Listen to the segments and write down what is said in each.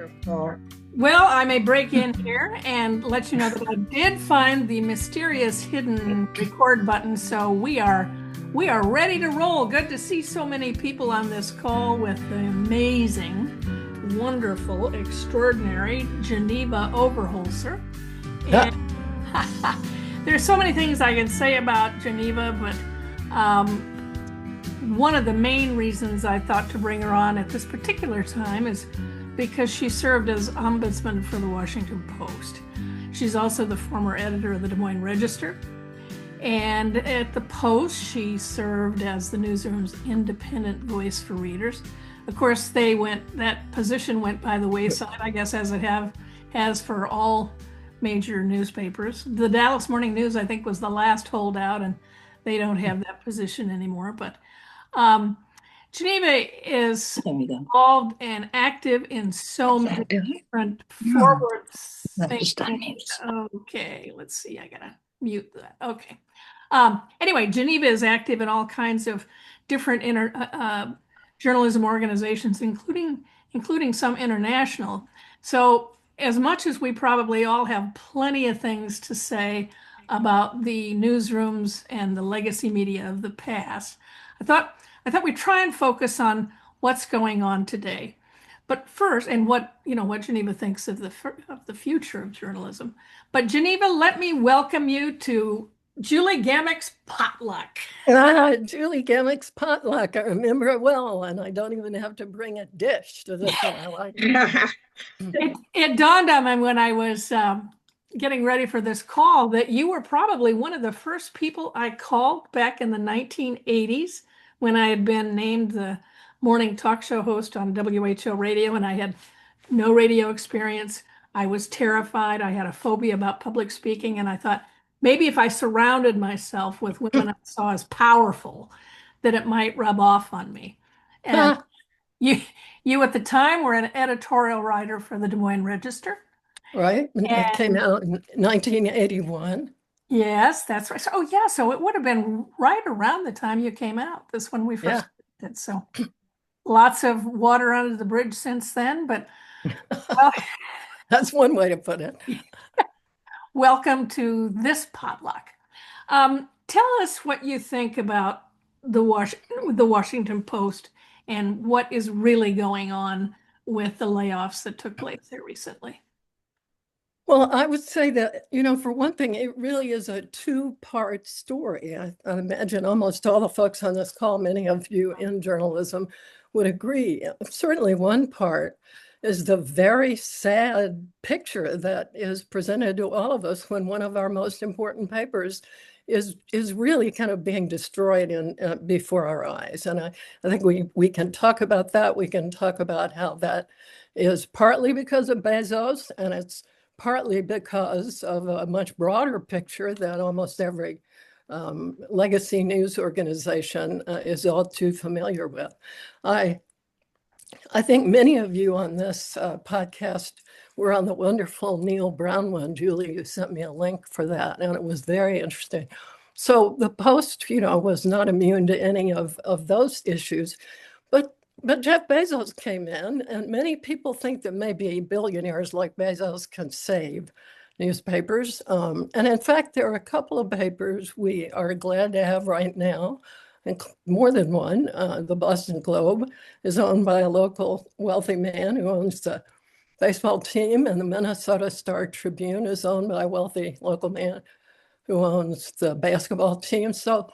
Wonderful. Well, I may break in here and let you know that I did find the mysterious hidden record button, so we are ready to roll. Good to see so many people on this call with the amazing, wonderful, extraordinary Geneva Overholser. And there's so many things I can say about Geneva, but one of the main reasons I thought to bring her on at this particular time is because she served as Ombudsman for the Washington Post. She's also the former editor of the Des Moines Register. And at the Post, she served as the newsroom's independent voice for readers. Of course, that position went by the wayside, I guess, as it has for all major newspapers. The Dallas Morning News, I think, was the last holdout, and they don't have that position anymore. But Geneva is involved and active in so many different forward things. Okay, let's see. I gotta mute that. Okay. Anyway, Geneva is active in all kinds of different journalism organizations, including some international. So as much as we probably all have plenty of things to say about the newsrooms and the legacy media of the past, I thought we'd try and focus on what's going on today. But first, and what Geneva thinks of the future of journalism. But Geneva, let me welcome you to Julie Gamick's Potluck. Julie Gamick's Potluck. I remember it well, and I don't even have to bring a dish to this one. I like it. It dawned on me when I was getting ready for this call that you were probably one of the first people I called back in the 1980s when I had been named the morning talk show host on WHO radio, and I had no radio experience. I was terrified. I had a phobia about public speaking, and I thought maybe if I surrounded myself with women I saw as powerful, that it might rub off on me. And you at the time were an editorial writer for the Des Moines Register. Right. And it came out in 1981. Yes, that's right. So it would have been right around the time you came out. This when we first did. So lots of water under the bridge since then, but that's one way to put it. Welcome to this potluck. Tell us what you think about the Washington Post and what is really going on with the layoffs that took place there recently. Well, I would say that, for one thing, it really is a two-part story. I imagine almost all the folks on this call, many of you in journalism, would agree. Certainly one part is the very sad picture that is presented to all of us when one of our most important papers is really kind of being destroyed before our eyes. And I think we can talk about that. We can talk about how that is partly because of Bezos, and it's partly because of a much broader picture that almost every legacy news organization is all too familiar with. I think many of you on this podcast were on the wonderful Neil Brown one. Julie, you sent me a link for that, and it was very interesting. So the Post, was not immune to any of those issues, but Jeff Bezos came in, and many people think that maybe billionaires like Bezos can save newspapers. And in fact, there are a couple of papers we are glad to have right now, and more than one. The Boston Globe is owned by a local wealthy man who owns the baseball team, and the Minnesota Star Tribune is owned by a wealthy local man who owns the basketball team. So,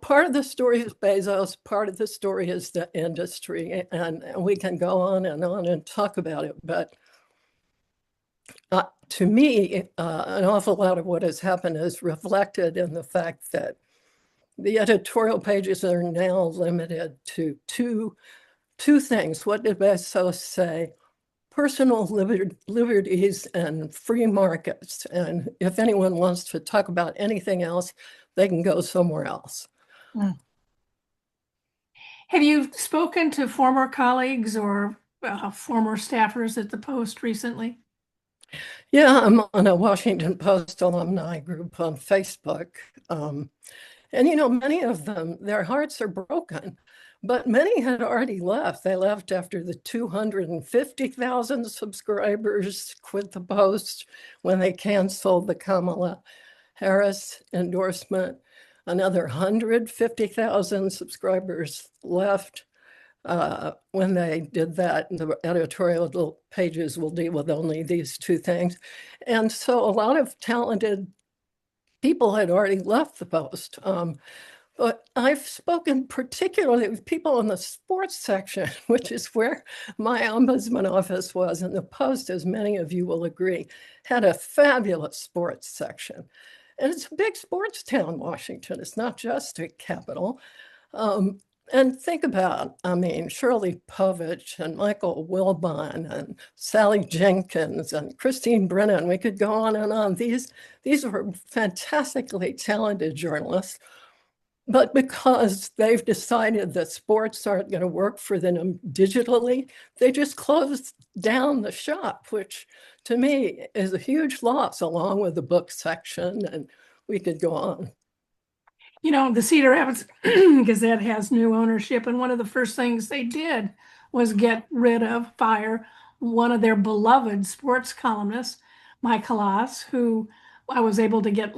part of the story is Bezos, part of the story is the industry, and we can go on and talk about it. But to me, an awful lot of what has happened is reflected in the fact that the editorial pages are now limited to two things. What did Bezos say? Personal liberties and free markets. And if anyone wants to talk about anything else, they can go somewhere else. Have you spoken to former colleagues or former staffers at the Post recently? Yeah, I'm on a Washington Post alumni group on Facebook. And, many of them, their hearts are broken, but many had already left. They left after the 250,000 subscribers quit the Post when they canceled the Kamala Harris endorsement. Another 150,000 subscribers left when they did that. The editorial pages will deal with only these two things. And so a lot of talented people had already left the Post. But I've spoken particularly with people in the sports section, which is where my ombudsman office was. And the Post, as many of you will agree, had a fabulous sports section. And it's a big sports town, Washington. It's not just a capital. And think about, Shirley Povich and Michael Wilbon and Sally Jenkins and Christine Brennan. We could go on and on. These were fantastically talented journalists. But because they've decided that sports aren't going to work for them digitally, they just closed down the shop, which to me is a huge loss, along with the book section, and we could go on. The Cedar Rapids Gazette has new ownership, and one of the first things they did was fire one of their beloved sports columnists, Mike Halas, who I was able to get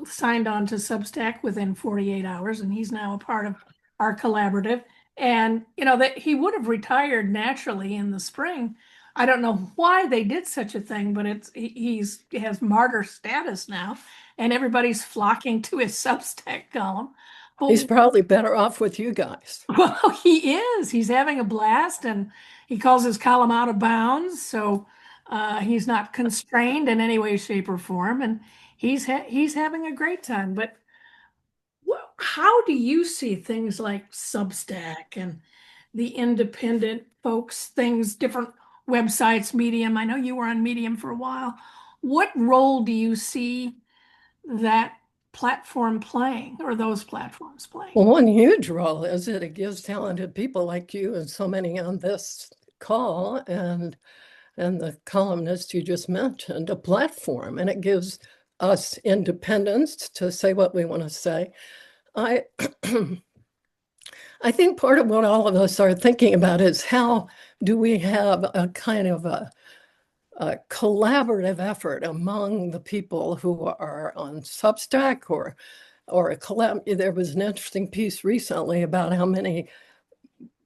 signed on to Substack within 48 hours, and he's now a part of our collaborative. And that he would have retired naturally in the spring. I don't know why they did such a thing, but he has martyr status now, and everybody's flocking to his Substack column. He's probably better off with you guys. Well, he is. He's having a blast, and he calls his column Out of Bounds, so he's not constrained in any way, shape, or form, and he's having a great time. But how do you see things like Substack and the independent folks, different websites, Medium? I know you were on Medium for a while. What role do you see that platform playing, or those platforms playing? Well, one huge role is that it gives talented people like you and so many on this call and the columnists you just mentioned a platform, and it gives us independence to say what we want to say. I I think part of what all of us are thinking about is how do we have a kind of a collaborative effort among the people who are on Substack or there was an interesting piece recently about how many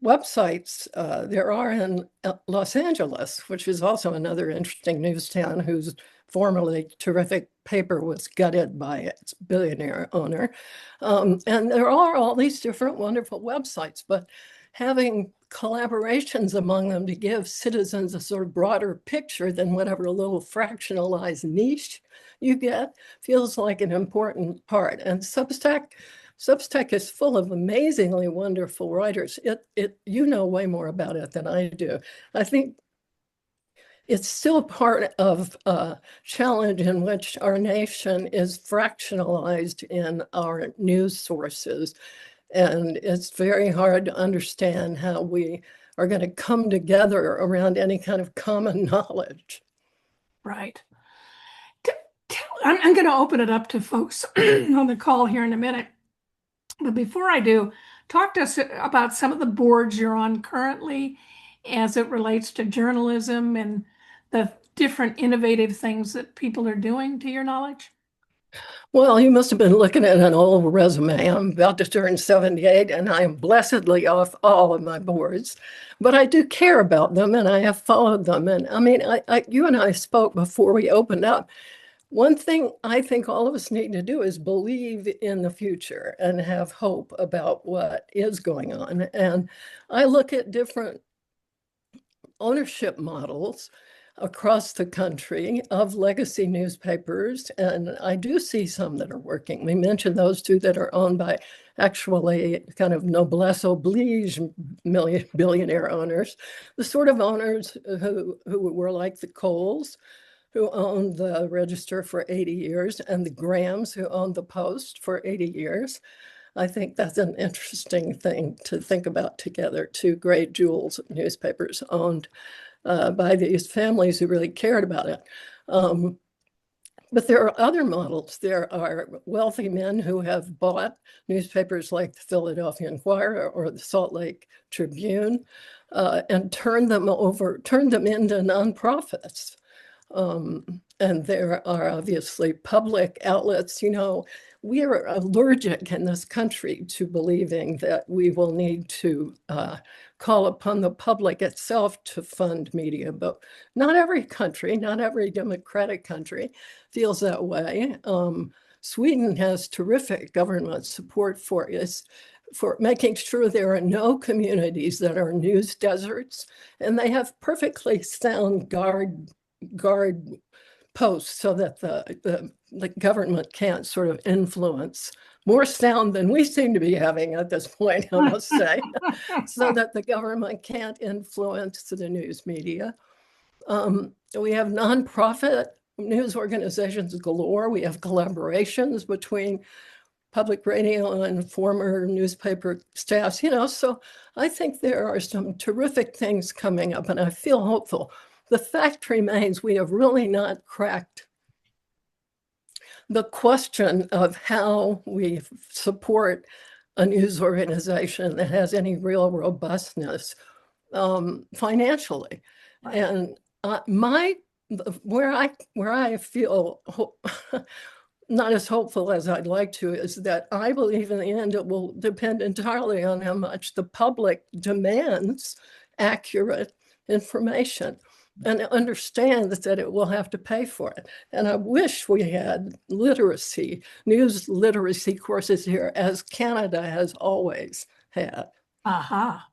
websites there are in Los Angeles, which is also another interesting news town whose formerly terrific paper was gutted by its billionaire owner. And there are all these different wonderful websites, but having collaborations among them to give citizens a sort of broader picture than whatever little fractionalized niche you get feels like an important part. And Substack is full of amazingly wonderful writers. You know way more about it than I do. I think it's still part of a challenge in which our nation is fractionalized in our news sources. And it's very hard to understand how we are going to come together around any kind of common knowledge. Right. I'm going to open it up to folks on the call here in a minute. But before I do, talk to us about some of the boards you're on currently as it relates to journalism and the different innovative things that people are doing, to your knowledge. Well, you must have been looking at an old resume. I'm about to turn 78, and I am blessedly off all of my boards, but I do care about them, and I have followed them. And you and I spoke before we opened up. One thing I think all of us need to do is believe in the future and have hope about what is going on. And I look at different ownership models across the country of legacy newspapers, and I do see some that are working. We mentioned those two that are owned by actually kind of noblesse oblige billionaire owners, the sort of owners who were like the Coles, who owned the Register for 80 years, and the Grahams, who owned the Post for 80 years. I think that's an interesting thing to think about together. Two great jewels of newspapers owned by these families who really cared about it. But there are other models. There are wealthy men who have bought newspapers like the Philadelphia Inquirer or the Salt Lake Tribune and turned them into nonprofits. And there are obviously public outlets. You know, we are allergic in this country to believing that we will need to call upon the public itself to fund media, but not every country, not every democratic country feels that way. Sweden has terrific government support for making sure there are no communities that are news deserts, and they have perfectly sound guard posts so that the government can't sort of influence, more sound than we seem to be having at this point, I must say, so that the government can't influence the news media. We have nonprofit news organizations galore. We have collaborations between public radio and former newspaper staffs, you know, so I think there are some terrific things coming up, and I feel hopeful. The fact remains we have really not cracked the question of how we support a news organization that has any real robustness financially. Right. And where I feel not as hopeful as I'd like to is that I believe in the end it will depend entirely on how much the public demands accurate information and understands that it will have to pay for it. And I wish we had news literacy courses here, as Canada has always had. Aha.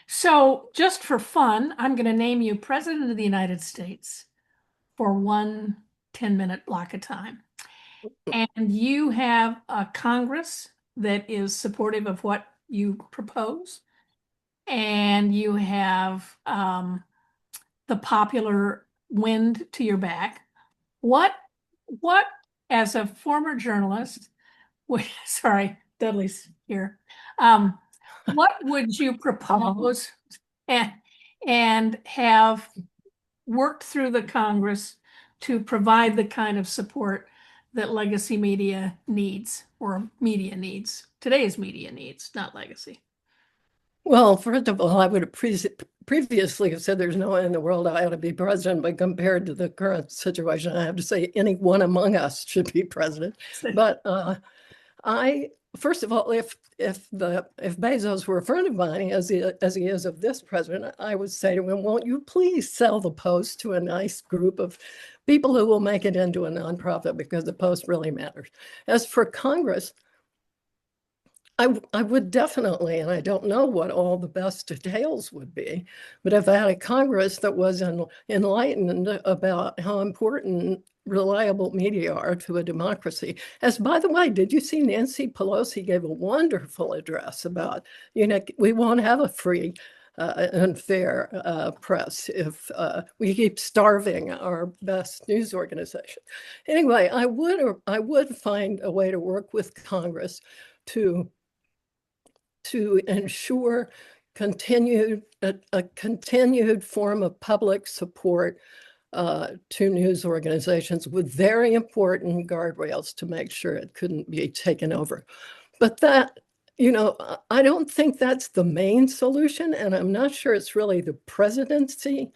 So just for fun, I'm going to name you President of the United States for one 10-minute block of time. And you have a Congress that is supportive of what you propose. And you have the popular wind to your back. What, as a former journalist, sorry, Dudley's here. What would you propose and have worked through the Congress to provide the kind of support that legacy media needs, or media needs? Today's media needs, not legacy. Well, first of all, I would have previously have said there's no way in the world I ought to be president, but compared to the current situation, I have to say any one among us should be president. But first of all, if Bezos were a friend of mine, as he is of this president, I would say to him, won't you please sell the Post to a nice group of people who will make it into a nonprofit, because the Post really matters. As for Congress, I would definitely, and I don't know what all the best details would be, but if I had a Congress that was enlightened about how important reliable media are to a democracy. As by the way, did you see Nancy Pelosi gave a wonderful address about, you know, we won't have a free and fair press if we keep starving our best news organization. Anyway, I would find a way to work with Congress to ensure a continued form of public support to news organizations with very important guardrails to make sure it couldn't be taken over. But that, you know, I don't think that's the main solution, and I'm not sure it's really the presidency.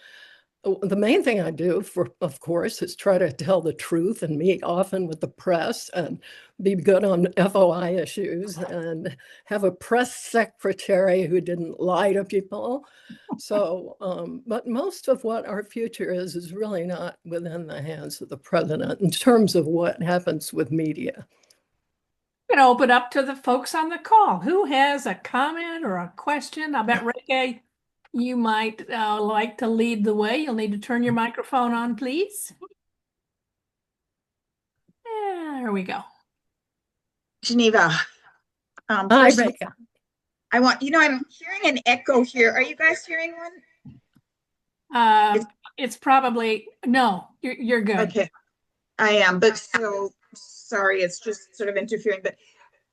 The main thing I do, of course, is try to tell the truth and meet often with the press and be good on FOI issues and have a press secretary who didn't lie to people. So, but most of what our future is really not within the hands of the president in terms of what happens with media. You can open up to the folks on the call. Who has a comment or a question? I bet Ricky, you might like to lead the way. You'll need to turn your microphone on, please. There we go. Geneva. Hi, Rebecca. I want, you know, I'm hearing an echo here. Are you guys hearing one? It's probably, no, you're good. Okay, I am, but so sorry, it's just sort of interfering. But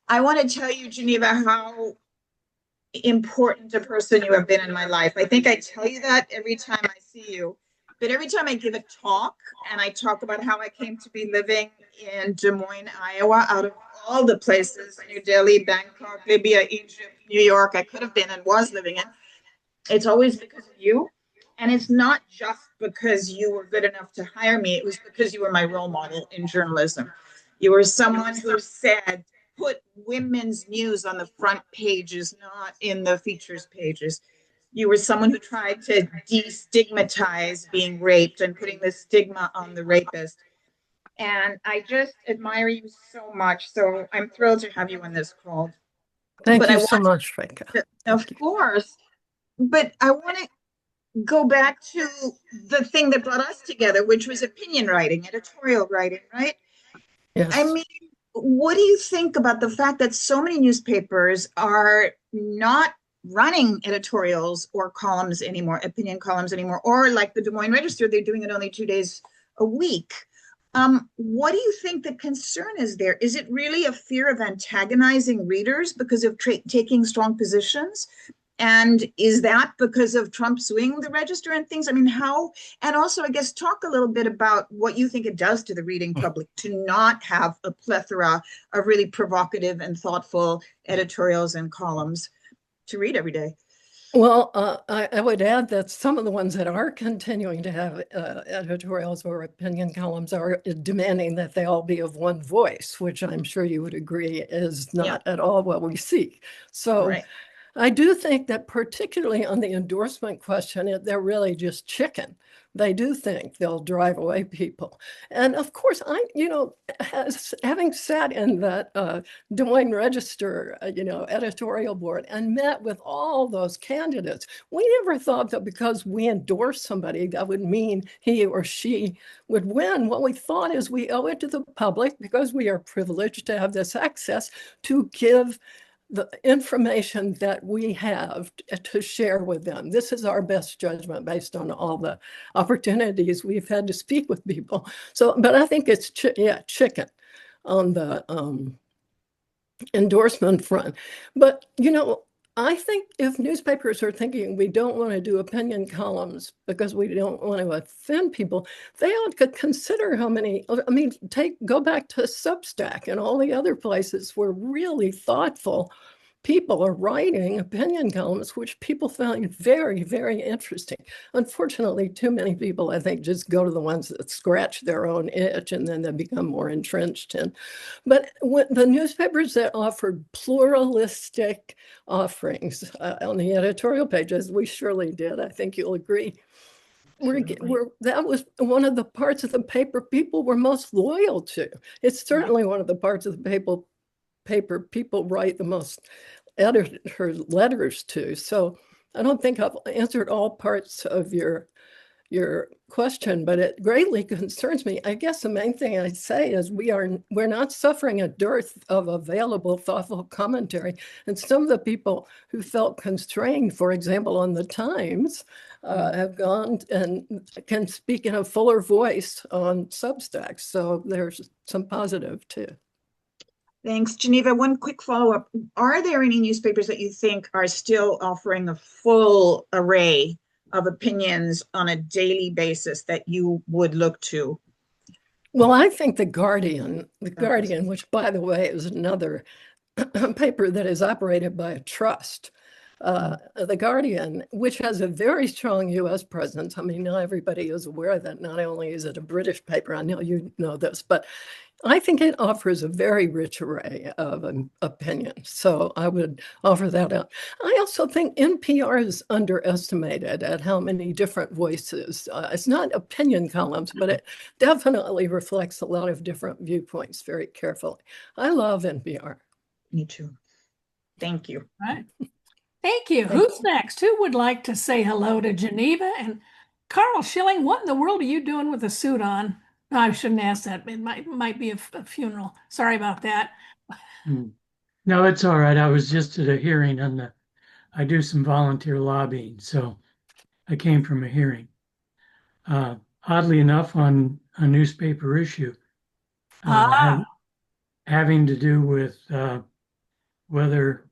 I want to tell you, Geneva, how important a person you have been in my life. I think I tell you that every time I see you, but every time I give a talk and I talk about how I came to be living in Des Moines, Iowa, out of all the places, New Delhi, Bangkok, Libya, Egypt, New York, I could have been and was living in, it's always because of you. And it's not just because you were good enough to hire me, it was because you were my role model in journalism. You were someone who said, put women's news on the front pages, not in the features pages. You were someone who tried to destigmatize being raped and putting the stigma on the rapist. And I just admire you so much. So I'm thrilled to have you on this call. Thank you so much, Franca. Of course. But I want to go back to the thing that brought us together, which was opinion writing, editorial writing, right? Yes. I mean, what do you think about the fact that so many newspapers are not running editorials or columns anymore, opinion columns anymore, or like the Des Moines Register, they're doing it only 2 days a week? What do you think the concern is there? Is it really a fear of antagonizing readers because of taking strong positions? And is that because of Trump suing the Register and things? I mean, how? And also, I guess, talk a little bit about what you think it does to the reading public to not have a plethora of really provocative and thoughtful editorials and columns to read every day. Well, I would add that some of the ones that are continuing to have editorials or opinion columns are demanding that they all be of one voice, which I'm sure you would agree is not at all what we seek. So I do think that particularly on the endorsement question, they're really just chicken. They do think they'll drive away people. And of course, having sat in that Des Moines Register, editorial board and met with all those candidates, we never thought that because we endorsed somebody, that would mean he or she would win. What we thought is we owe it to the public, because we are privileged to have this access, to give the information that we have to share with them. This is our best judgment based on all the opportunities we've had to speak with people. So, but I think it's chicken on the endorsement front. But, I think if newspapers are thinking we don't want to do opinion columns because we don't want to offend people, they ought to consider how many, go back to Substack and all the other places where really thoughtful people are writing opinion columns, which people find very, very interesting. Unfortunately, too many people, I think, just go to the ones that scratch their own itch and then they become more entrenched in. But when the newspapers that offered pluralistic offerings on the editorial pages, we surely did, I think you'll agree, that was one of the parts of the paper people were most loyal to. It's certainly one of the parts of the paper people write the most editor letters to. So I don't think I've answered all parts of your question, but it greatly concerns me. I guess the main thing I'd say is we're not suffering a dearth of available, thoughtful commentary. And some of the people who felt constrained, for example, on the Times, have gone and can speak in a fuller voice on Substack. So there's some positive too. Thanks, Geneva. One quick follow-up. Are there any newspapers that you think are still offering a full array of opinions on a daily basis that you would look to? Well, I think The Guardian, which, by the way, is another paper that is operated by a trust. The Guardian, which has a very strong U.S. presence. I mean, now everybody is aware that not only is it a British paper, I know you know this, but I think it offers a very rich array of opinions. So I would offer that up. I also think NPR is underestimated at how many different voices. It's not opinion columns, but it definitely reflects a lot of different viewpoints very carefully. I love NPR. Me too. Thank you. All right. Thank you. Who's next? Who would like to say hello to Geneva? And Carl Schilling, what in the world are you doing with a suit on? No, I shouldn't ask that. It might be a funeral. Sorry about that. No, it's all right. I was just at a hearing on I do some volunteer lobbying, so I came from a hearing. Oddly enough, on a newspaper issue, having to do with whether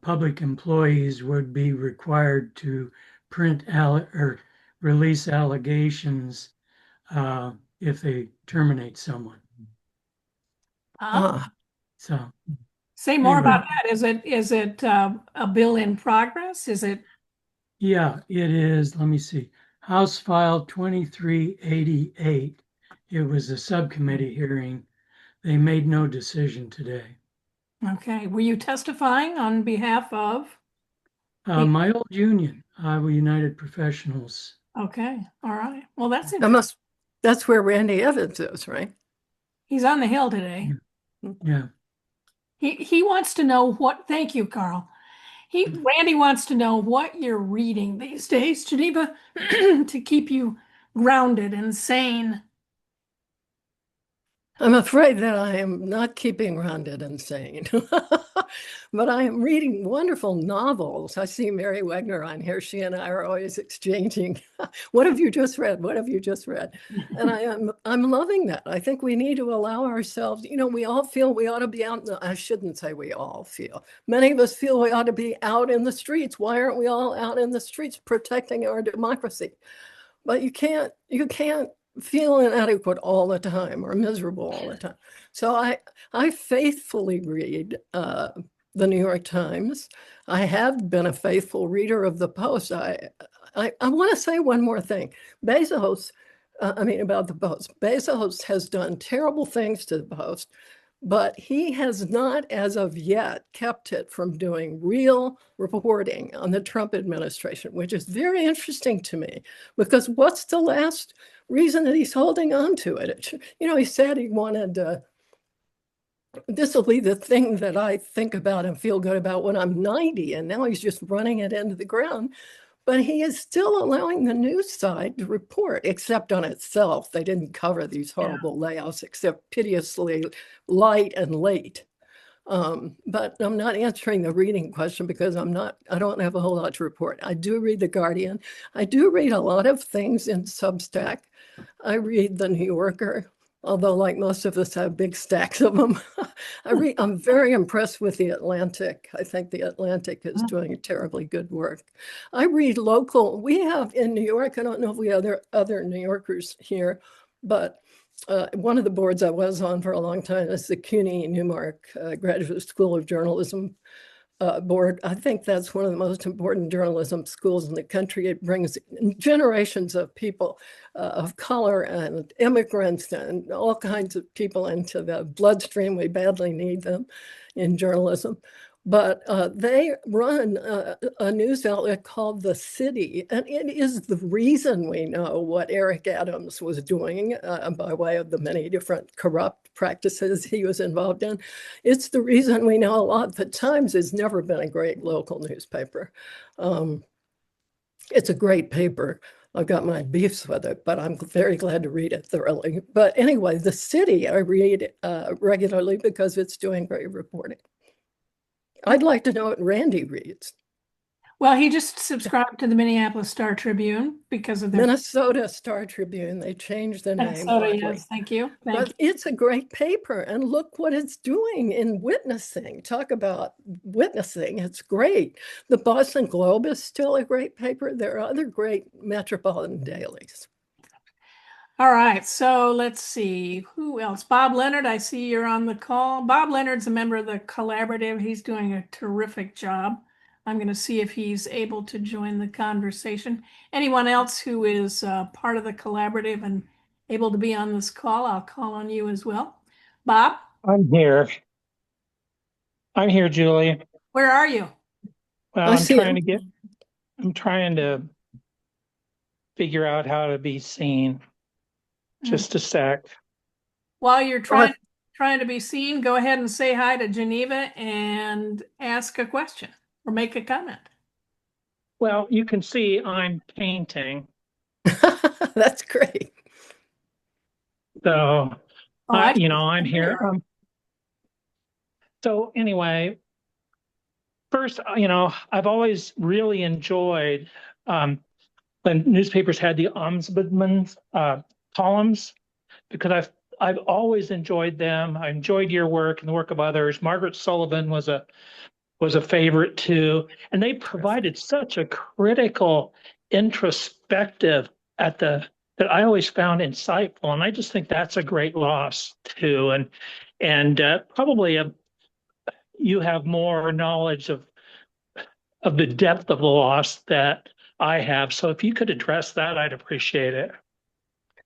public employees would be required to print or release allegations if they terminate someone. So say more anyway, about that. Is it a bill in progress? Is it? yeah, it is. Let me see. House File 2388. It was a subcommittee hearing. They made no decision today. Okay. Were you testifying on behalf of? My old union, Iowa United Professionals. Okay. All right. Well, that's interesting. That's where Randy Evans is, right? He's on the Hill today. Yeah. He wants to know what. Thank you, Carl. Randy wants to know what you're reading these days, Geneva, to keep you grounded and sane. I'm afraid that I am not keeping grounded and sane, but I am reading wonderful novels. I see Mary Wagner on here. She and I are always exchanging, what have you just read? What have you just read? And I'm loving that. I think we need to allow ourselves, we all feel we ought to be out. I shouldn't say we all feel. Many of us feel we ought to be out in the streets. Why aren't we all out in the streets protecting our democracy? But you can't feel inadequate all the time or miserable all the time. So I faithfully read the New York Times. I have been a faithful reader of the Post. I want to say one more thing. About the Post. Bezos has done terrible things to the Post, but he has not, as of yet, kept it from doing real reporting on the Trump administration, which is very interesting to me, because what's the last reason that he's holding on to it? He said he wanted this will be the thing that I think about and feel good about when I'm 90, and now he's just running it into the ground. But he is still allowing the news side to report, except on itself. They didn't cover these horrible layoffs, except piteously light and late. But I'm not answering the reading question because I don't have a whole lot to report. I do read The Guardian. I do read a lot of things in Substack. I read The New Yorker, although like most of us have big stacks of them. I'm very impressed with The Atlantic. I think The Atlantic is doing terribly good work. I read local. We have in New York, I don't know if we have other New Yorkers here, but one of the boards I was on for a long time is the CUNY Newmark Graduate School of Journalism board. I think that's one of the most important journalism schools in the country. It brings generations of people of color and immigrants and all kinds of people into the bloodstream. We badly need them in journalism. But they run a news outlet called The City, and it is the reason we know what Eric Adams was doing by way of the many different corrupt practices he was involved in. It's the reason we know a lot. The Times has never been a great local newspaper. It's a great paper. I've got my beefs with it, but I'm very glad to read it thoroughly. But anyway, The City I read regularly because it's doing great reporting. I'd like to know what Randy reads. Well, he just subscribed to the Minneapolis Star Tribune because of their Minnesota Star Tribune. They changed the name. Minnesota, yes, thank you. But it's a great paper, and look what it's doing in witnessing. Talk about witnessing. It's great. The Boston Globe is still a great paper. There are other great metropolitan dailies. All right, so let's see. Who else? Bob Leonard, I see you're on the call. Bob Leonard's a member of the collaborative. He's doing a terrific job. I'm going to see if he's able to join the conversation. Anyone else who is part of the collaborative and able to be on this call, I'll call on you as well. Bob? I'm here. Julie. Where are you? Well, I'm trying to figure out how to be seen. Just a sec. While you're trying to be seen, go ahead and say hi to Geneva and ask a question or make a comment. Well, you can see I'm painting. That's great. So, I'm here. So anyway, first, I've always really enjoyed when newspapers had the Ombudsman columns, because I've always enjoyed them. I enjoyed your work and the work of others. Margaret Sullivan was a favorite too, and they provided such a critical introspective that I always found insightful, and I just think that's a great loss too. And probably you have more knowledge of the depth of the loss that I have. So if you could address that, I'd appreciate it.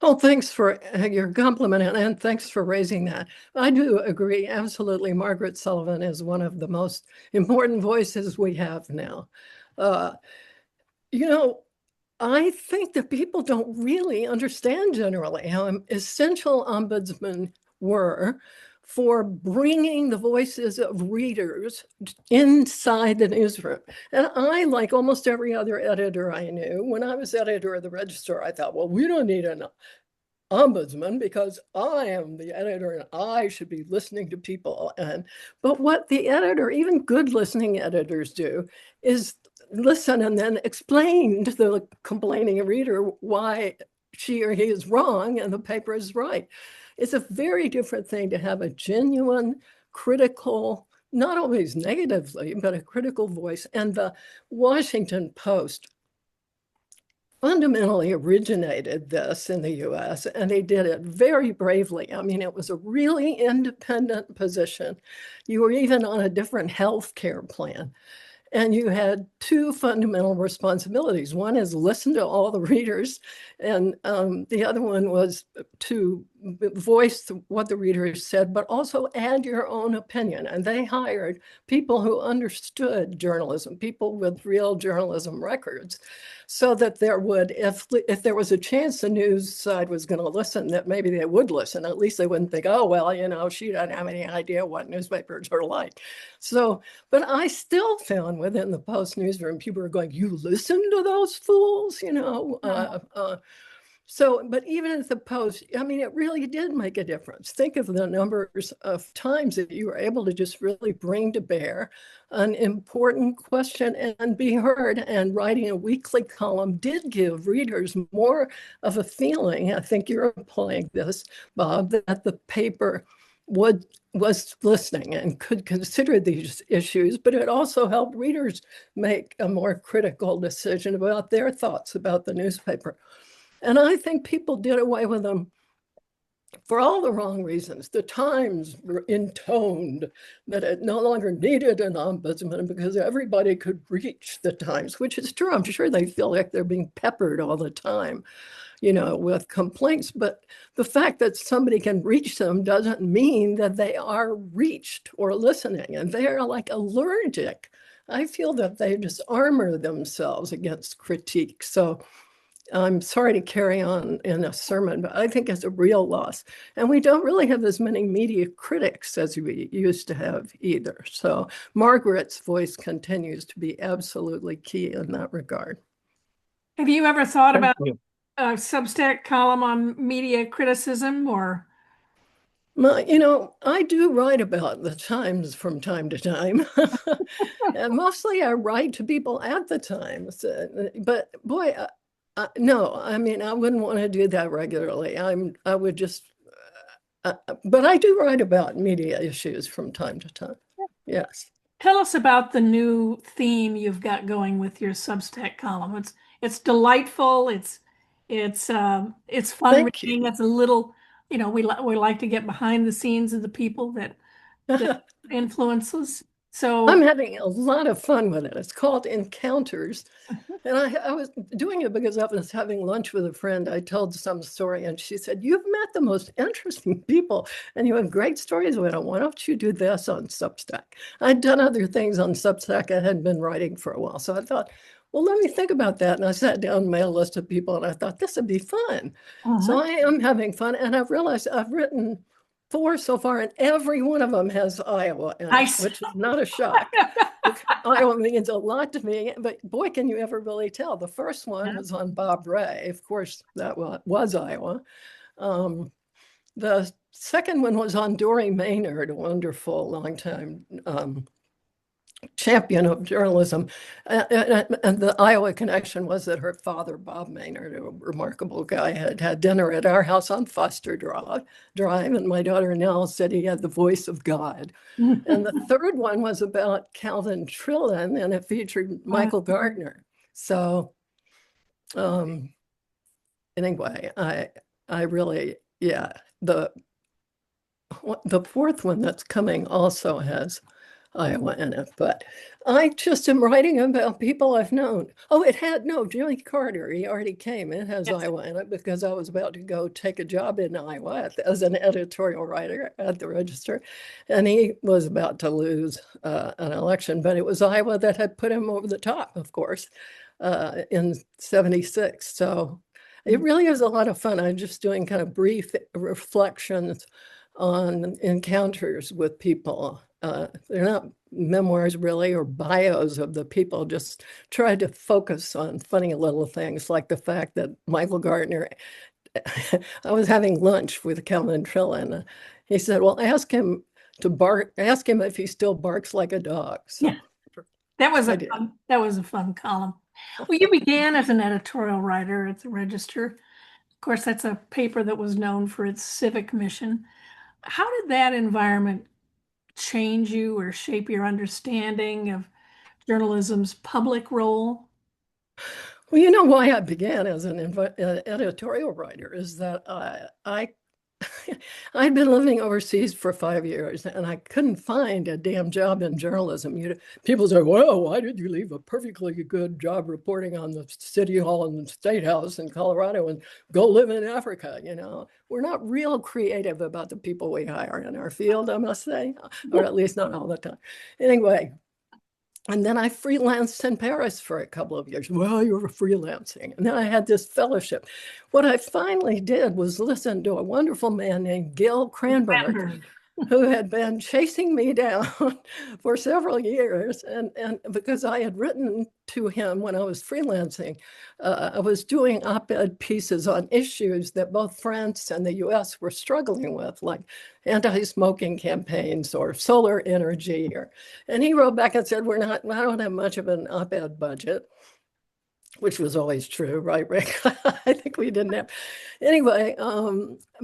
Well, thanks for your compliment and thanks for raising that. I do agree. Absolutely. Margaret Sullivan is one of the most important voices we have now. You know, I think that people don't really understand generally how essential ombudsmen were for bringing the voices of readers inside the newsroom. And I, like almost every other editor I knew, when I was editor of the Register, I thought, well, we don't need an ombudsman because I am the editor and I should be listening to people. But what the editor, even good listening editors do, is listen and then explain to the complaining reader why she or he is wrong and the paper is right. It's a very different thing to have a genuine, critical, not always negatively, but a critical voice. And the Washington Post fundamentally originated this in the US, and they did it very bravely. I mean, it was a really independent position. You were even on a different health care plan. And you had two fundamental responsibilities. One is listen to all the readers, and the other one was to voice what the readers said, but also add your own opinion. And they hired people who understood journalism, people with real journalism records, so that there would, if there was a chance the news side was going to listen, that maybe they would listen. At least they wouldn't think, oh, well, you know, she doesn't have any idea what newspapers are like. So, but I still found within the Post newsroom, people are going, you listen to those fools, you know? But even at the Post, I mean, it really did make a difference. Think of the numbers of times that you were able to just really bring to bear an important question and be heard. And writing a weekly column did give readers more of a feeling, I think you're implying this, Bob, that the paper was listening and could consider these issues, but it also helped readers make a more critical decision about their thoughts about the newspaper. And I think people did away with them for all the wrong reasons. The Times intoned that it no longer needed an ombudsman because everybody could reach the Times, which is true. I'm sure they feel like they're being peppered all the time, you know, with complaints. But the fact that somebody can reach them doesn't mean that they are reached or listening. And they are like allergic. I feel that they just armor themselves against critique. So I'm sorry to carry on in a sermon, but I think it's a real loss. And we don't really have as many media critics as we used to have either. So Margaret's voice continues to be absolutely key in that regard. Have you ever thought about a Substack column on media criticism or? You know, I do write about the Times from time to time. And mostly I write to people at the Times. But boy, no, I mean, I wouldn't want to do that regularly. I would just, but I do write about media issues from time to time. Yes. Tell us about the new theme you've got going with your Substack column. It's delightful. It's fun reading. It's a little, you know, we like to get behind the scenes of the people that influences. So I'm having a lot of fun with it. It's called Encounters. And I was doing it because I was having lunch with a friend. I told some story and she said, you've met the most interesting people and you have great stories with them. Why don't you do this on Substack? I'd done other things on Substack. I had been writing for a while. So I thought, well, let me think about that. And I sat down, made a list of people and I thought this would be fun. So I am having fun. And I've realized I've written 4 so far, and every one of them has Iowa in it, which is not a shock. Iowa means a lot to me, but boy, can you ever really tell. The first one was on Bob Ray. Of course, that was Iowa. The second one was on Dory Maynard, a wonderful longtime champion of journalism. And the Iowa connection was that her father, Bob Maynard, a remarkable guy, had dinner at our house on Foster Drive. And my daughter Nell said he had the voice of God. And the third one was about Calvin Trillin, and it featured Michael Gardner. So Anyway, I really, yeah, the fourth one that's coming also has Iowa in it, but I just am writing about people I've known. Oh, it had no Jimmy Carter. He already came. It has Yes. Iowa in it because I was about to go take a job in Iowa as an editorial writer at the Register, and he was about to lose an election, but it was Iowa that had put him over the top, of course, in '76. So it really is a lot of fun. I'm just doing kind of brief reflections on encounters with people. They're not memoirs really or bios of the people, just tried to focus on funny little things like the fact that Michael Gardner, I was having lunch with Calvin Trillin. He said, well, ask him if he still barks like a dog. So yeah. That was a fun column. Well, you began as an editorial writer at the Register. Of course, that's a paper that was known for its civic mission. How did that environment change you or shape your understanding of journalism's public role? Well, you know why I began as an editorial writer is that I'd been living overseas for 5 years and I couldn't find a damn job in journalism. People say, well, why did you leave a perfectly good job reporting on the city hall and the state house in Colorado and go live in Africa? We're not real creative about the people we hire in our field, I must say, or at least not all the time. Anyway, and then I freelanced in Paris for a couple of years. Well, you were freelancing. And then I had this fellowship. What I finally did was listen to a wonderful man named Gil Cranberg, who had been chasing me down for several years. And because I had written to him when I was freelancing, I was doing op-ed pieces on issues that both France and the US were struggling with, like anti-smoking campaigns or solar energy. And he wrote back and said, I don't have much of an op-ed budget, which was always true, right, Rick? I think we didn't have. Anyway,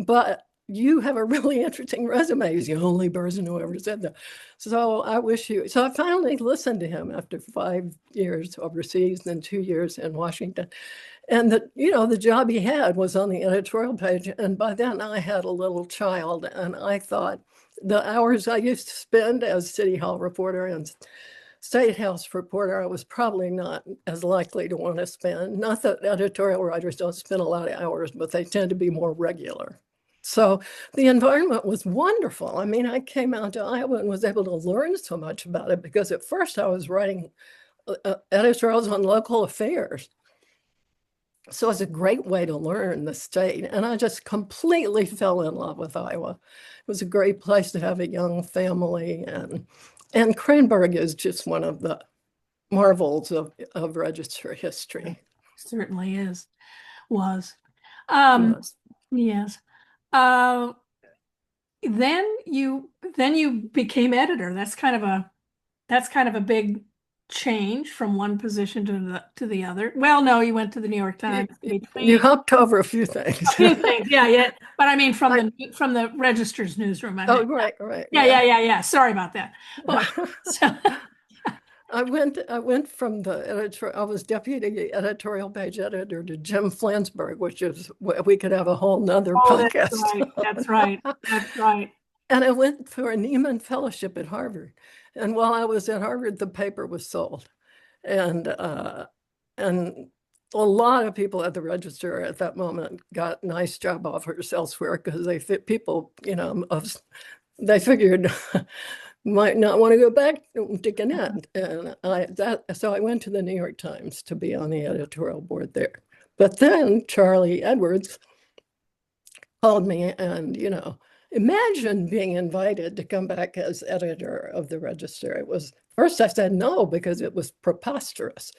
but you have a really interesting resume. He's the only person who ever said that. So I finally listened to him after 5 years overseas and 2 years in Washington. And the job he had was on the editorial page. And by then I had a little child and I thought the hours I used to spend as City Hall reporter and State House reporter, I was probably not as likely to want to spend. Not that editorial writers don't spend a lot of hours, but they tend to be more regular. So the environment was wonderful. I mean, I came out to Iowa and was able to learn so much about it because at first I was writing editorials on local affairs. So it's a great way to learn the state. And I just completely fell in love with Iowa. It was a great place to have a young family. And Cranberg is just one of the marvels of Register history. Certainly was. Yes. Then you became editor. That's kind of a big change from one position to the other. Well, no, you went to the New York Times. You hopped over a few things. Yeah. But I mean, from the Register's newsroom. Right. Yeah. Sorry about that. So, I went from the editor. I was deputy editorial page editor to Jim Flansburgh, which is we could have a whole nother podcast. That's right. And I went for a Nieman Fellowship at Harvard. And while I was at Harvard, the paper was sold, and a lot of people at the Register at that moment got nice job offers elsewhere because they fit people, they figured. Might not want to go back to Gannett. And so I went to the New York Times to be on the editorial board there. But then Charlie Edwards called me and, imagine being invited to come back as editor of the Register. First I said no, because it was preposterous.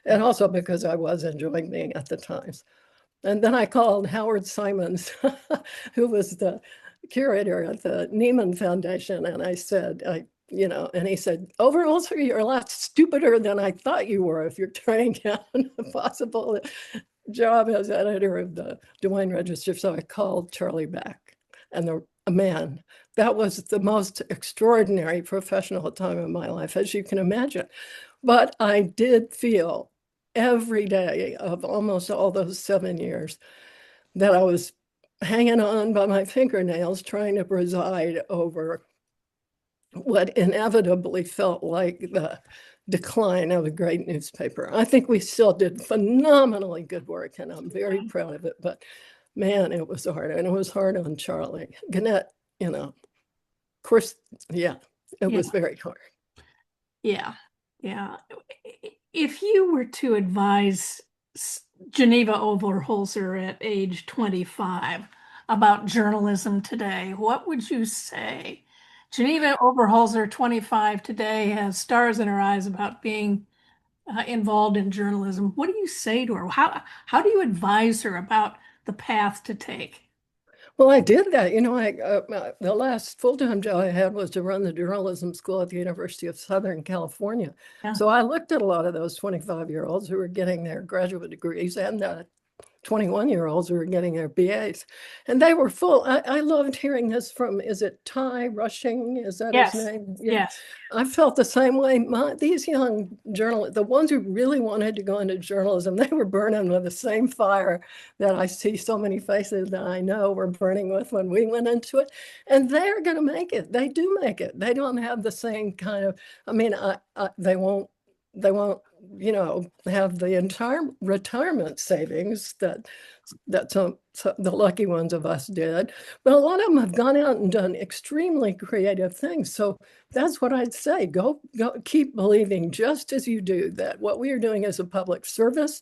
And also because I was enjoying being at the Times. And then I called Howard Simons, who was the curator at the Nieman Foundation. And I said, and he said, Overholser, you're a lot stupider than I thought you were if you're turning down a possible job as editor of the Des Moines Register. So I called Charlie back. And man, that was the most extraordinary professional time of my life, as you can imagine. But I did feel every day of almost all those 7 years that I was hanging on by my fingernails trying to preside over what inevitably felt like the decline of a great newspaper. I think we still did phenomenally good work, and I'm very proud of it. But man, it was hard, and it was hard on Charlie. Gannett, of course, yeah, it was very hard. Yeah, yeah. If you were to advise Geneva Overholser at age 25 about journalism today, what would you say? Geneva Overholser, 25 today, has stars in her eyes about being involved in journalism. What do you say to her? How do you advise her about the path to take? Well, I did that. The last full-time job I had was to run the journalism school at the University of Southern California. Yeah. So I looked at a lot of those 25-year-olds who were getting their graduate degrees and 21-year-olds who were getting their BAs. And they were full. I loved hearing this from, is it Ty Rushing? Is that his name? Yeah. Yes. I felt the same way. These young journalists, the ones who really wanted to go into journalism, they were burning with the same fire that I see so many faces that I know were burning with when we went into it. And they're going to make it. They do make it. They don't have the same kind of, they won't, have the entire retirement savings that some the lucky ones of us did. But a lot of them have gone out and done extremely creative things. So that's what I'd say. Go keep believing, just as you do, that what we are doing is a public service,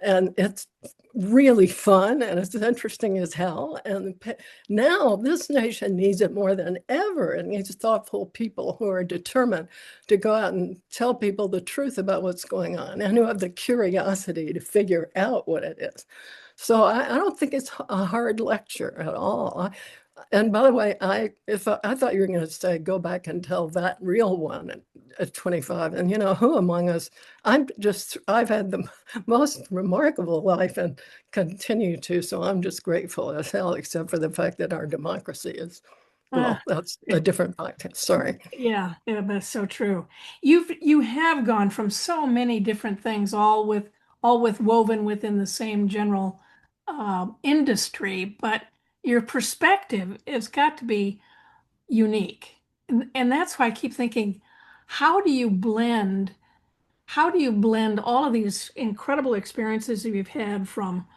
and it's really fun, and it's interesting as hell. And now this nation needs it more than ever. It needs thoughtful people who are determined to go out and tell people the truth about what's going on, and who have the curiosity to figure out what it is. So I don't think it's a hard lecture at all. And by the way, I thought you were going to say, go back and tell that real one at 25. And who among us, I've had the most remarkable life and continue to. So I'm just grateful as hell, except for the fact that our democracy is, well, that's a different podcast. Sorry. Yeah, that's so true. You have gone from so many different things, all with woven within the same general industry, but your perspective has got to be unique. And that's why I keep thinking, how do you blend all of these incredible experiences that you've had from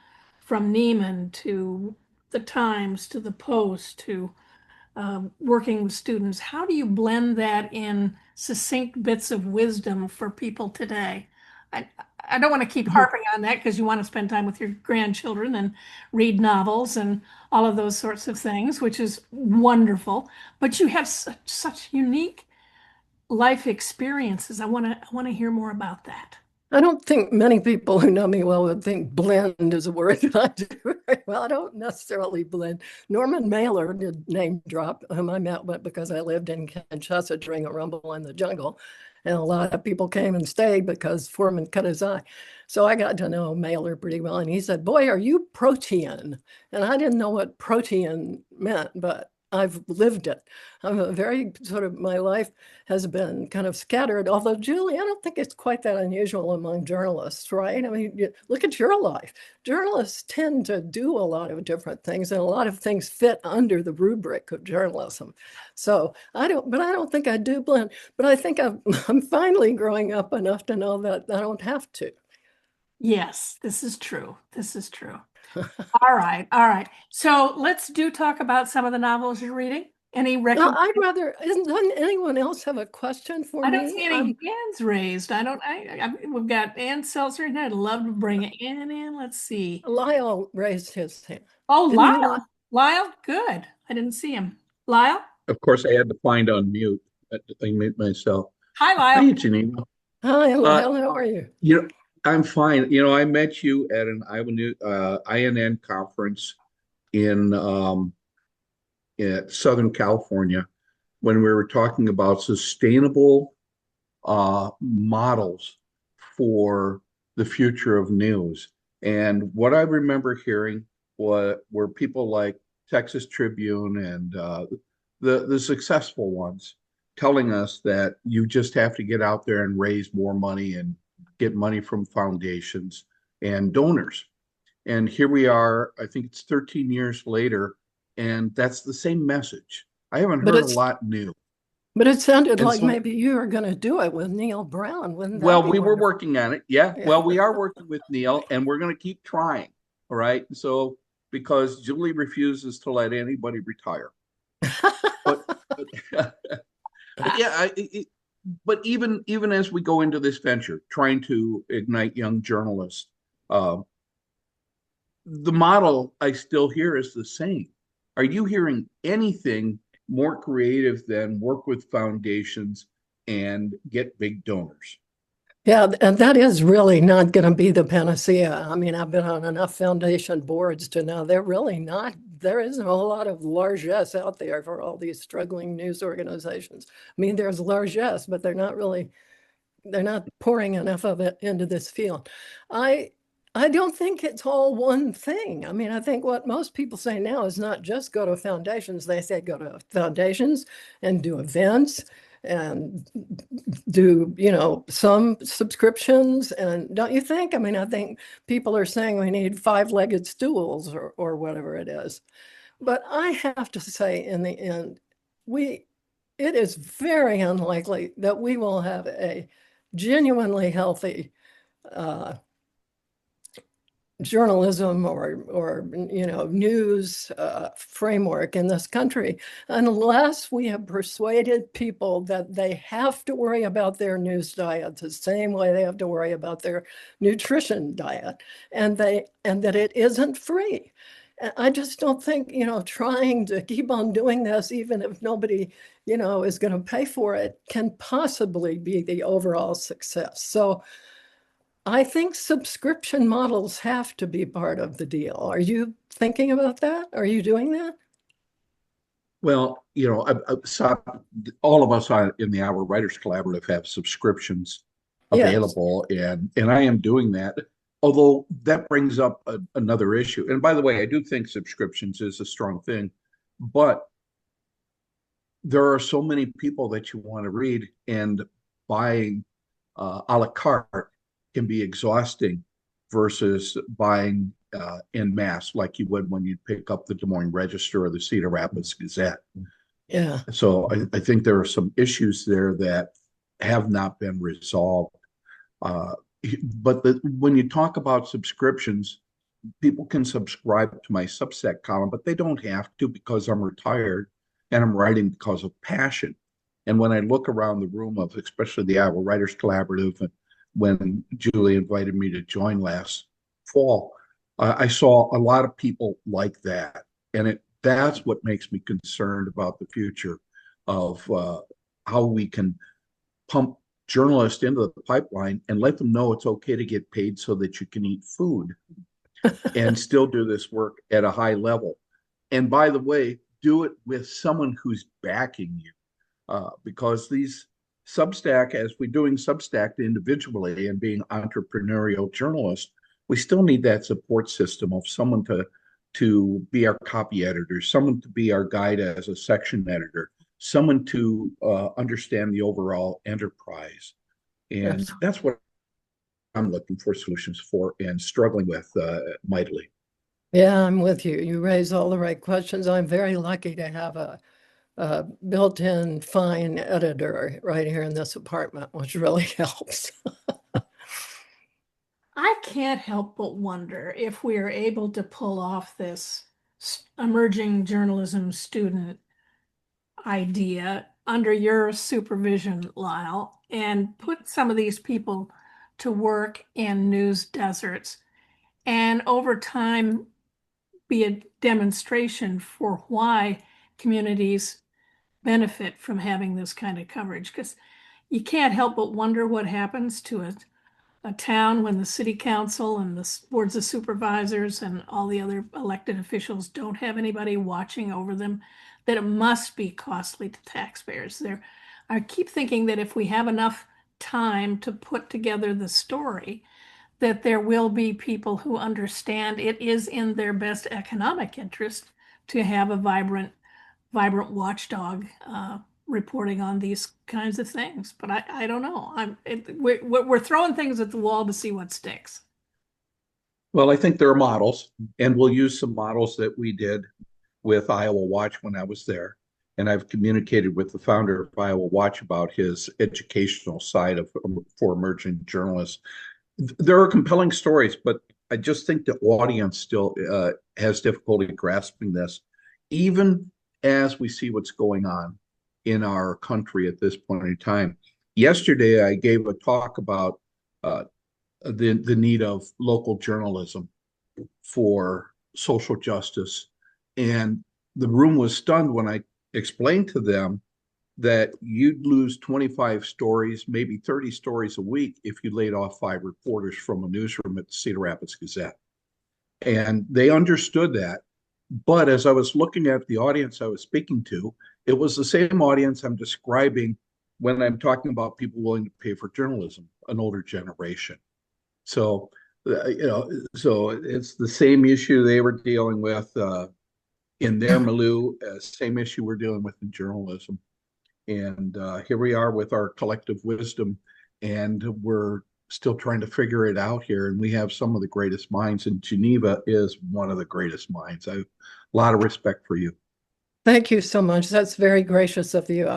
Neiman to the Times to the Post to working with students? How do you blend that in succinct bits of wisdom for people today? I don't want to keep harping on that because you want to spend time with your grandchildren and read novels and all of those sorts of things, which is wonderful. But you have such unique life experiences. I want to hear more about that. I don't think many people who know me well would think blend is a word that I do very well. I don't necessarily blend. Norman Mailer did name drop, whom I met with because I lived in Kinshasa during a rumble in the jungle. And a lot of people came and stayed because Foreman cut his eye. So I got to know Mailer pretty well. And he said, boy, are you protean? And I didn't know what protean meant, but I've lived it. I'm a very my life has been kind of scattered, although Julie, I don't think it's quite that unusual among journalists, right? I mean, look at your life. Journalists tend to do a lot of different things, and a lot of things fit under the rubric of journalism. So I don't think I do blend, but I think I'm finally growing up enough to know that I don't have to. Yes, this is true. This is true. All right. All right. So let's talk about some of the novels you're reading. Any recommendations? Doesn't anyone else have a question for me? I don't see any hands raised. We've got Ann Seltzer and I'd love to bring Ann in. Let's see. Lyle raised his hand. Oh, Lyle. Lyle, good. I didn't see him. Lyle? Of course, I had to find unmute. I mute myself. Hi, Lyle. Hi, Geneva. Hi, Lyle. How are you? I'm fine. I met you at an INN conference in Southern California when we were talking about sustainable models for the future of news. And what I remember hearing were people like Texas Tribune and the successful ones telling us that you just have to get out there and raise more money and get money from foundations and donors. And here we are, I think it's 13 years later, and that's the same message. I haven't But heard a it's lot new. but it sounded And like so, maybe you were going to do it with Neil Brown. Wouldn't that well, be we were wonderful? working on it. Yeah. Yeah. Well, we are working with Neil, and we're going to keep trying. All right. So, because Julie refuses to let anybody retire. But, but, but yeah, but even as we go into this venture, trying to ignite young journalists, uh, the model I still hear is the same. Are you hearing anything more creative than work with foundations and get big donors? Yeah, and that is really not going to be the panacea. I mean, I've been on enough foundation boards to know they're really not, there isn't a whole lot of largesse out there for all these struggling news organizations. I mean, there's largesse, but they're not pouring enough of it into this field. I I don't think it's all one thing. I mean, I think what most people say now is not just go to foundations. They say go to foundations and do events and do, some subscriptions. And don't you think? I mean, I think people are saying we need five-legged stools or whatever it is. But I have to say, in the end, it is very unlikely that we will have a genuinely healthy uh, journalism or news framework in this country unless we have persuaded people that they have to worry about their news diet the same way they have to worry about their nutrition diet, and that it isn't free. I just don't think, trying to keep on doing this, even if nobody, is going to pay for it, can possibly be the overall success. So I think subscription models have to be part of the deal. Are you thinking about that? Are you doing that? Well, all of us in the Our Writers Collaborative have subscriptions Yes. available, and I am doing that. Although that brings up another issue. And by the way, I do think subscriptions is a strong thing, but there are so many people that you want to read, and buying a la carte can be exhausting versus buying en masse like you would when you pick up the Des Moines Register or the Cedar Rapids Gazette. Yeah. So I think there are some issues there that have not been resolved. Uh, but when you talk about subscriptions, people can subscribe to my Substack column, but they don't have to, because I'm retired and I'm writing because of passion. And when I look around the room of especially the Iowa Writers Collaborative, and when Julie invited me to join last fall, I saw a lot of people like that. And that's what makes me concerned about the future of how we can pump journalists into the pipeline and let them know it's okay to get paid so that you can eat food and still do this work at a high level. And by the way, do it with someone who's backing you, because these Substack, as we're doing Substack individually and being entrepreneurial journalists, we still need that support system of someone to be our copy editor, someone to be our guide as a section editor, someone to understand the overall enterprise. And Yes. that's what I'm looking for solutions for and struggling with mightily. Yeah, I'm with you. You raise all the right questions. I'm very lucky to have a built-in fine editor right here in this apartment, which really helps. I can't help but wonder if we are able to pull off this emerging journalism student idea under your supervision, Lyle, and put some of these people to work in news deserts, and over time be a demonstration for why communities benefit from having this kind of coverage. Because you can't help but wonder what happens to a town when the city council and the boards of supervisors and all the other elected officials don't have anybody watching over them, that it must be costly to taxpayers. I keep thinking that if we have enough time to put together the story, that there will be people who understand it is in their best economic interest to have a vibrant watchdog reporting on these kinds of things. But I don't know. We're throwing things at the wall to see what sticks. Well, I think there are models, and we'll use some models that we did with Iowa Watch when I was there. And I've communicated with the founder of Iowa Watch about his educational side of for emerging journalists. There are compelling stories, but I just think the audience still has difficulty grasping this, even as we see what's going on in our country at this point in time. Yesterday, I gave a talk about the need of local journalism for social justice, and the room was stunned when I explained to them that you'd lose 25 stories, maybe 30 stories a week if you laid off 5 reporters from a newsroom at the Cedar Rapids Gazette. And they understood that. But as I was looking at the audience I was speaking to, it was the same audience I'm describing when I'm talking about people willing to pay for journalism, an older generation. So, so it's the same issue they were dealing with in their milieu, same issue we're dealing with in journalism. And here we are with our collective wisdom, and we're still trying to figure it out here. And we have some of the greatest minds, and Geneva is one of the greatest minds. I have a lot of respect for you. Thank you so much. That's very gracious of you.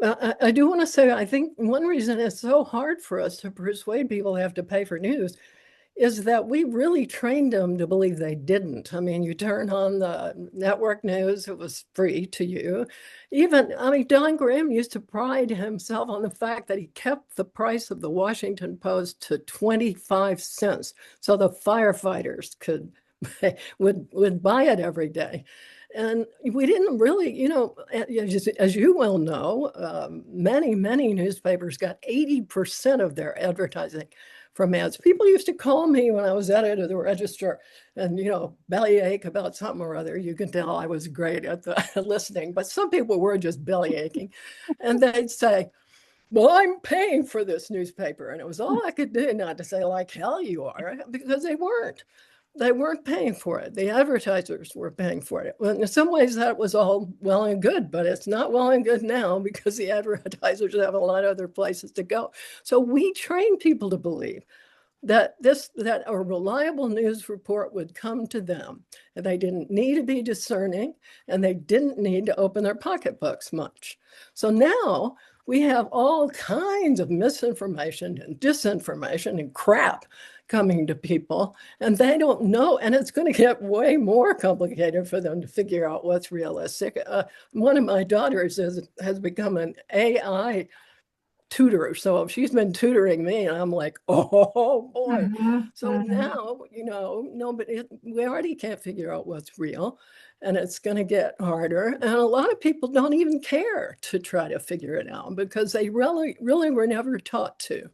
I do want to say, I think one reason it's so hard for us to persuade people they have to pay for news is that we really trained them to believe they didn't. I mean, you turn on the network news, it was free to you. Even, I mean, Don Graham used to pride himself on the fact that he kept the price of the Washington Post to 25 cents so the firefighters could would buy it every day. And we didn't really, as you well know, many newspapers got 80% of their advertising from ads. People used to call me when I was editor of the Register and, bellyache about something or other. You can tell I was great at the listening, but some people were just bellyaching. And they'd say, well, I'm paying for this newspaper. And it was all I could do not to say, like, hell you are, because they weren't. They weren't paying for it. The advertisers were paying for it. Well, in some ways, that was all well and good, but it's not well and good now because the advertisers have a lot of other places to go. So we train people to believe that a reliable news report would come to them, and they didn't need to be discerning, and they didn't need to open their pocketbooks much. So now we have all kinds of misinformation and disinformation and crap coming to people, and they don't know, and it's going to get way more complicated for them to figure out what's realistic. One of my daughters has become an AI tutor, so she's been tutoring me, and I'm like, oh boy. So now, we already can't figure out what's real, and it's going to get harder. And a lot of people don't even care to try to figure it out because they really were never taught to.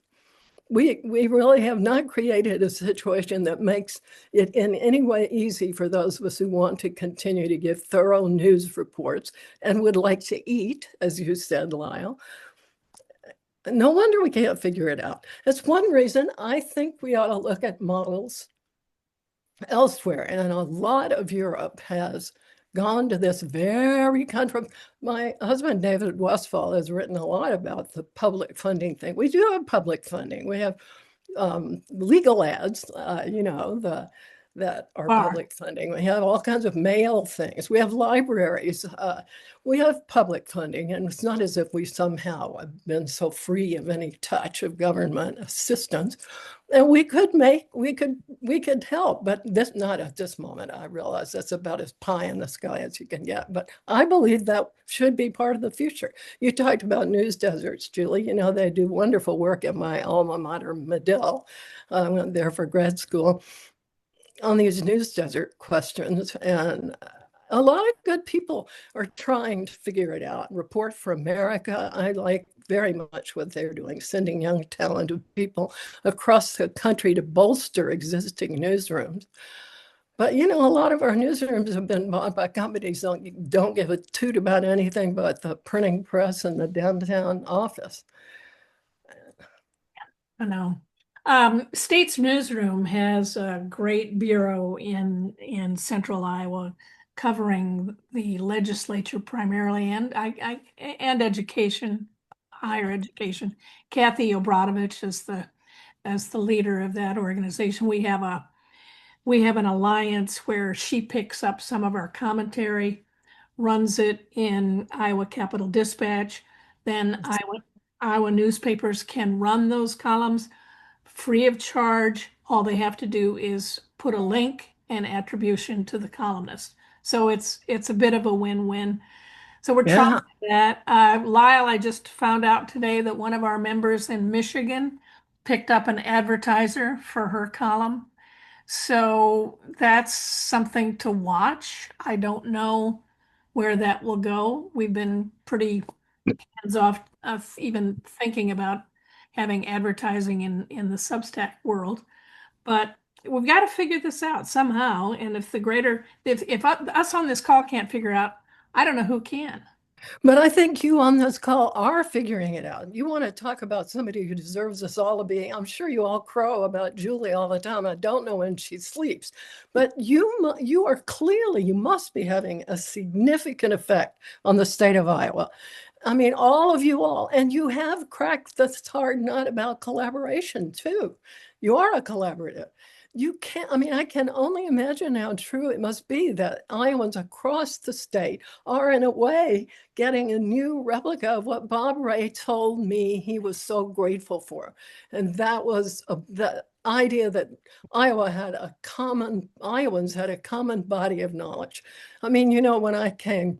We really have not created a situation that makes it in any way easy for those of us who want to continue to give thorough news reports and would like to eat, as you said, Lyle. No wonder we can't figure it out. That's one reason I think we ought to look at models elsewhere. And a lot of Europe has gone to this very country. My husband, David Westphal, has written a lot about the public funding thing. We do have public funding. We have legal ads, that are public funding. We have all kinds of mail things. We have libraries. We have public funding, and it's not as if we somehow have been so free of any touch of government assistance. And we could help, but not at this moment. I realize that's about as pie in the sky as you can get, but I believe that should be part of the future. You talked about news deserts, Julie. They do wonderful work at my alma mater, Medill. I went there for grad school on these news desert questions, and a lot of good people are trying to figure it out. Report for America, I like very much what they're doing, sending young, talented people across the country to bolster existing newsrooms. But, a lot of our newsrooms have been bought by companies that don't give a toot about anything but the printing press and the downtown office. I know. State's Newsroom has a great bureau in central Iowa covering the legislature primarily and and education, higher education. Kathy Obradovich is the leader of that organization. We have an alliance where she picks up some of our commentary, runs it in Iowa Capital Dispatch. Then Iowa newspapers can run those columns free of charge. All they have to do is put a link and attribution to the columnist. So it's a bit of a win-win. So we're trying that. Lyle, I just found out today that one of our members in Michigan picked up an advertiser for her column. So that's something to watch. I don't know where that will go. We've been pretty hands off of even thinking about having advertising in the Substack world, but we've got to figure this out somehow. And if us on this call can't figure out, I don't know who can. But I think you on this call are figuring it out. You want to talk about somebody who deserves us all to be. I'm sure you all crow about Julie all the time. I don't know when she sleeps, but you are clearly, you must be having a significant effect on the state of Iowa. I mean, all of you all, and you have cracked this hard nut about collaboration too. You are a collaborative. You can't, I mean, I can only imagine how true it must be that Iowans across the state are in a way getting a new replica of what Bob Ray told me he was so grateful for. And that was the idea that Iowans had a common body of knowledge. I mean, you know, when I came,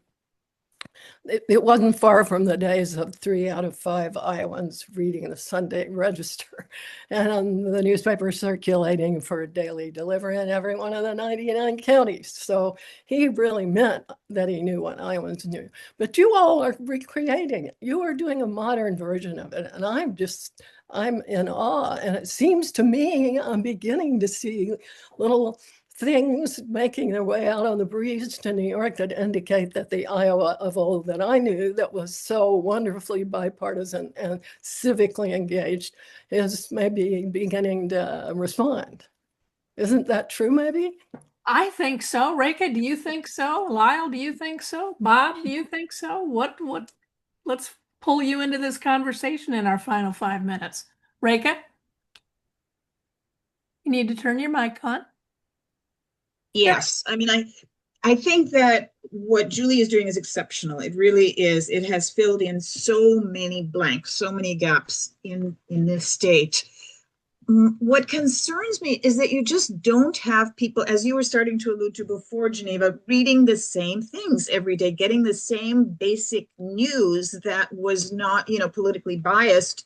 it wasn't far from the days of 3 out of 5 Iowans reading the Sunday Register and the newspaper circulating for daily delivery in every one of the 99 counties. So he really meant that he knew what Iowans knew. But you all are recreating it. You are doing a modern version of it. And I'm in awe. And it seems to me I'm beginning to see little things making their way out on the breeze to New York that indicate that the Iowa of old that I knew that was so wonderfully bipartisan and civically engaged is maybe beginning to respond. Isn't that true, maybe? I think so. Reka, do you think so? Lyle, do you think so? Bob, do you think so? Let's pull you into this conversation in our final 5 minutes. Reka, you need to turn your mic on. Yes, I mean, I think that what Julie is doing is exceptional. It really is. It has filled in so many blanks, so many gaps in this state. What concerns me is that you just don't have people, as you were starting to allude to before, Geneva, reading the same things every day, getting the same basic news that was not, politically biased,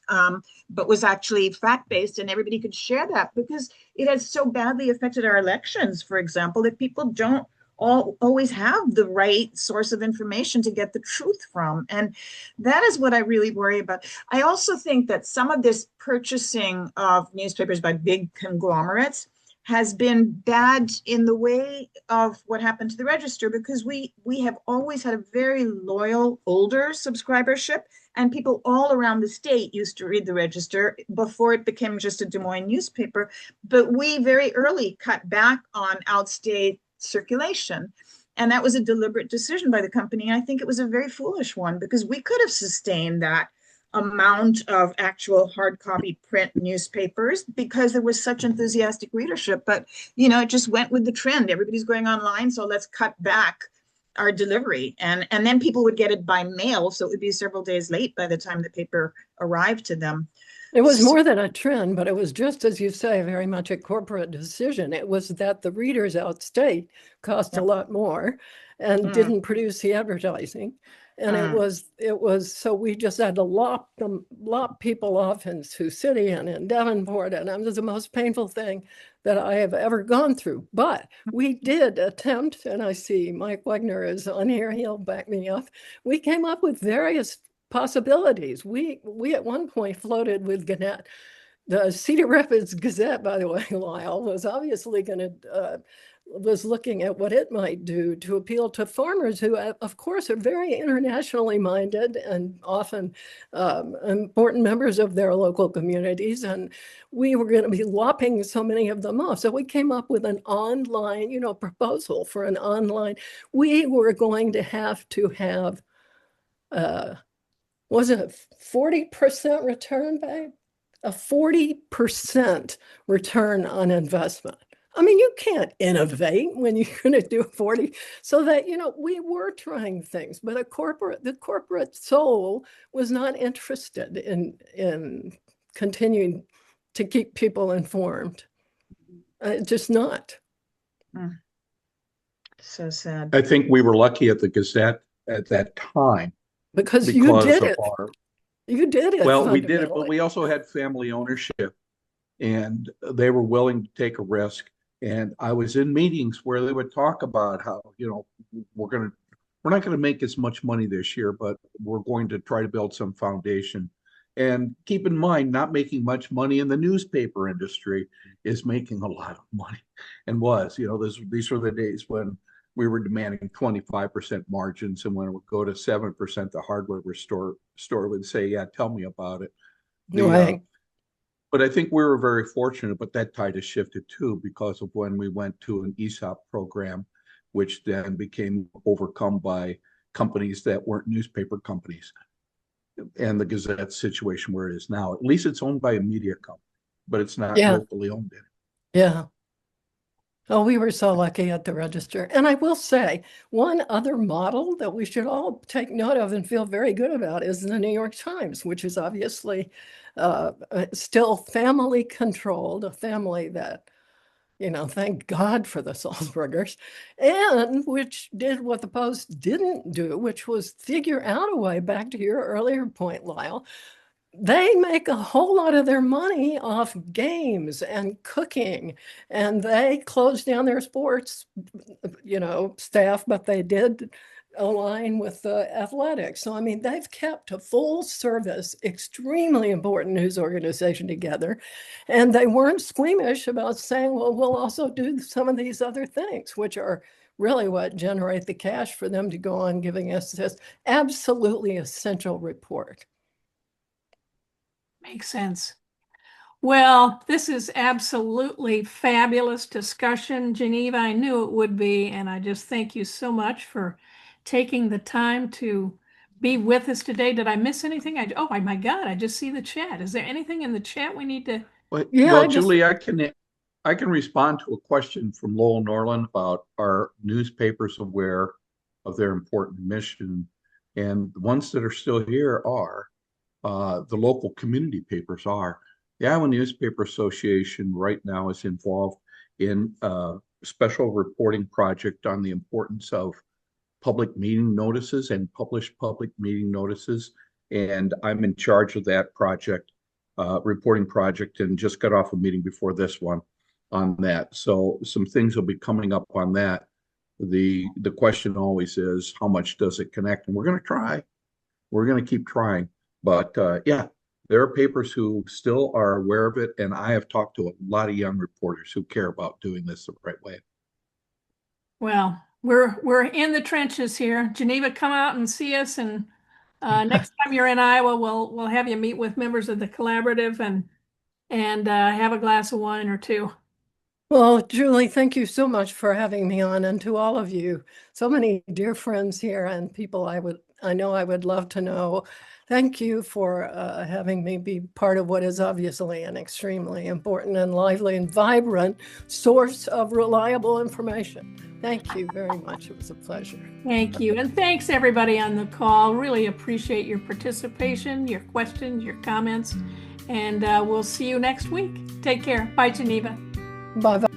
but was actually fact-based, and everybody could share that, because it has so badly affected our elections, for example, that people don't always have the right source of information to get the truth from. And that is what I really worry about. I also think that some of this purchasing of newspapers by big conglomerates has been bad in the way of what happened to the Register, because we have always had a very loyal older subscribership, and people all around the state used to read the Register before it became just a Des Moines newspaper. But we very early cut back on outstate circulation, and that was a deliberate decision by the company. I think it was a very foolish one, because we could have sustained that amount of actual hard copy print newspapers because there was such enthusiastic readership. But it just went with the trend. Everybody's going online, so let's cut back our delivery, and then people would get it by mail, so it would be several days late by the time the paper arrived to them. It was more than a trend, but it was just, as you say, very much a corporate decision. It was that the readers outstate cost a lot more and didn't produce the advertising. And it was so we just had to lop people off in Sioux City and in Davenport, and it was the most painful thing that I have ever gone through. But we did attempt, and I see Mike Wagner is on here, he'll back me up. We came up with various possibilities. We at one point floated with Gannett. The Cedar Rapids Gazette, by the way, Lyle, was obviously going to was looking at what it might do to appeal to farmers who, of course, are very internationally minded and often important members of their local communities. And we were going to be lopping so many of them off. So we came up with an online, proposal for an online. We were going to have was it a 40% return, babe? A 40% return on investment. I mean, you can't innovate when you're going to do 40. So that, we were trying things, but the corporate soul was not interested in continuing to keep people informed. Just not. So sad. I think we were lucky at the Gazette at that time. Because you did it. You did it. Well, we did it, but we also had family ownership, and they were willing to take a risk. And I was in meetings where they would talk about how, we're not going to make as much money this year, but we're going to try to build some foundation. And keep in mind, not making much money in the newspaper industry is making a lot of money, and was. These were the days when we were demanding 25% margins, and when it would go to 7%, the hardware store would say, "Yeah, tell me about it." Right. But I think we were very fortunate, but that tide has shifted too because of when we went to an ESOP program, which then became overcome by companies that weren't newspaper companies. And the Gazette situation where it is now, at least it's owned by a media company, but it's not locally owned anymore. Yeah. Oh, we were so lucky at the Register. And I will say, one other model that we should all take note of and feel very good about is the New York Times, which is obviously still family controlled, a family that, thank God for the Salzburgers, and which did what the Post didn't do, which was figure out a way, back to your earlier point, Lyle. They make a whole lot of their money off games and cooking, and they closed down their sports, staff, but they did align with the athletics. So, I mean, they've kept a full service, extremely important news organization together, and they weren't squeamish about saying, well, we'll also do some of these other things, which are really what generate the cash for them to go on giving us this absolutely essential report. Makes sense. Well, this is absolutely fabulous discussion, Geneva. I knew it would be, and I just thank you so much for taking the time to be with us today. Did I miss anything? Oh my God, I just see the chat. Is there anything in the chat we need to? Well, Julie, I can respond to a question from Lowell Norland about our newspapers aware of their important mission, and the ones that are still here are the local community papers are. The Iowa Newspaper Association right now is involved in a special reporting project on the importance of public meeting notices and published public meeting notices. And I'm in charge of that project, reporting project, and just got off a meeting before this one on that. So some things will be coming up on that. The question always is, how much does it connect? And we're going to try. We're going to keep trying. But yeah, there are papers who still are aware of it, and I have talked to a lot of young reporters who care about doing this the right way. Well, we're in the trenches here. Geneva, come out and see us, and next time you're in Iowa, we'll have you meet with members of the collaborative and have a glass of wine or two. Well, Julie, thank you so much for having me on, and to all of you, so many dear friends here and people I know I would love to know. Thank you for having me be part of what is obviously an extremely important and lively and vibrant source of reliable information. Thank you very much. It was a pleasure. Thank you. And thanks everybody on the call. Really appreciate your participation, your questions, your comments, and we'll see you next week. Take care. Bye, Geneva. Bye-bye.